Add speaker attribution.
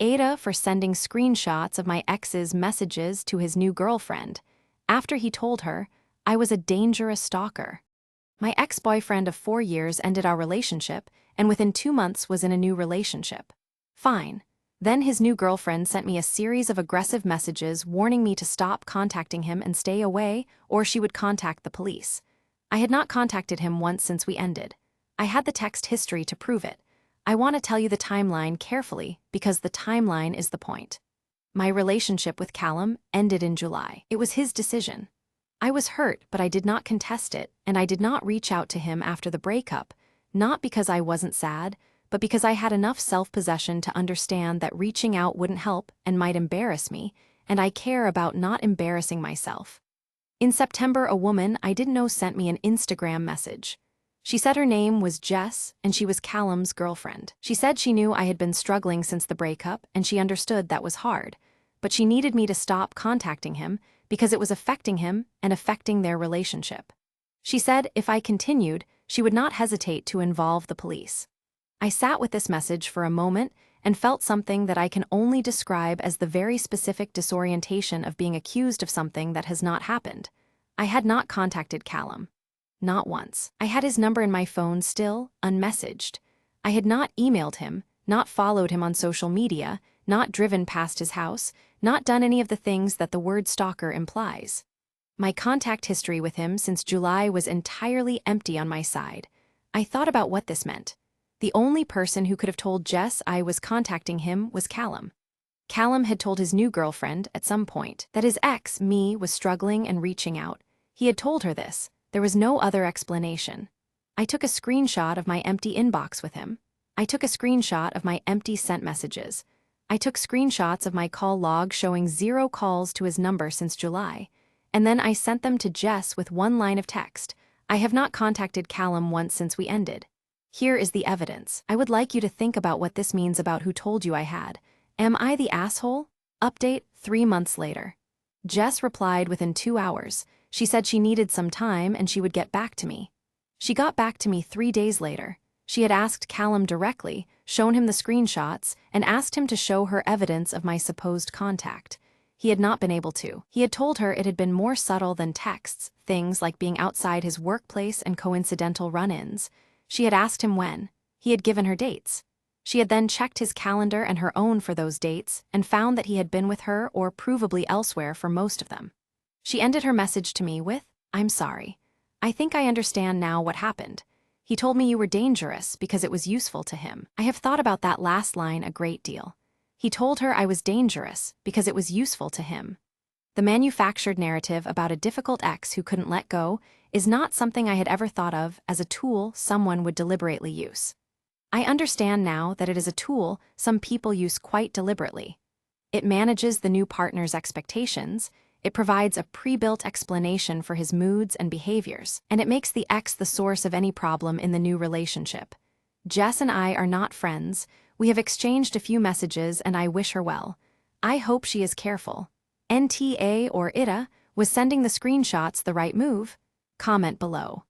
Speaker 1: AITA for sending screenshots of my ex's messages to his new girlfriend, after he told her I was a dangerous stalker. My ex-boyfriend of 4 years ended our relationship, and within 2 months was in a new relationship. Fine. Then his new girlfriend sent me a series of aggressive messages warning me to stop contacting him and stay away, or she would contact the police. I had not contacted him once since we ended. I had the text history to prove it. I want to tell you the timeline carefully because the timeline is the point. My relationship with Callum ended in July. It was his decision. I was hurt, but I did not contest it, and I did not reach out to him after the breakup, not because I wasn't sad, but because I had enough self-possession to understand that reaching out wouldn't help and might embarrass me, and I care about not embarrassing myself. In September, a woman I didn't know sent me an Instagram message. She said her name was Jess, and she was Callum's girlfriend. She said she knew I had been struggling since the breakup, and she understood that was hard, but she needed me to stop contacting him because it was affecting him and affecting their relationship. She said if I continued, she would not hesitate to involve the police. I sat with this message for a moment and felt something that I can only describe as the very specific disorientation of being accused of something that has not happened. I had not contacted Callum. Not once. I had his number in my phone still, unmessaged. I had not emailed him, not followed him on social media, not driven past his house, not done any of the things that the word stalker implies. My contact history with him since July was entirely empty on my side. I thought about what this meant. The only person who could have told Jess I was contacting him was Callum. Callum had told his new girlfriend at some point that his ex, me, was struggling and reaching out. He had told her this. There was no other explanation. I took a screenshot of my empty inbox with him. I took a screenshot of my empty sent messages. I took screenshots of my call log showing 0 calls to his number since July. And then I sent them to Jess with 1 line of text. I have not contacted Callum once since we ended. Here is the evidence. I would like you to think about what this means about who told you I had. Am I the asshole? Update 3 months later. Jess replied within 2 hours. She said she needed some time and she would get back to me. She got back to me 3 days later. She had asked Callum directly, shown him the screenshots, and asked him to show her evidence of my supposed contact. He had not been able to. He had told her it had been more subtle than texts, things like being outside his workplace and coincidental run-ins. She had asked him when. He had given her dates. She had then checked his calendar and her own for those dates and found that he had been with her or provably elsewhere for most of them. She ended her message to me with, "I'm sorry. I think I understand now what happened. He told me you were dangerous because it was useful to him." I have thought about that last line a great deal. He told her I was dangerous because it was useful to him. The manufactured narrative about a difficult ex who couldn't let go is not something I had ever thought of as a tool someone would deliberately use. I understand now that it is a tool some people use quite deliberately. It manages the new partner's expectations, it provides a pre-built explanation for his moods and behaviors, and it makes the ex the source of any problem in the new relationship. Jess and I are not friends. We have exchanged a few messages and I wish her well. I hope she is careful. NTA or ITA, was sending the screenshots the right move? Comment below.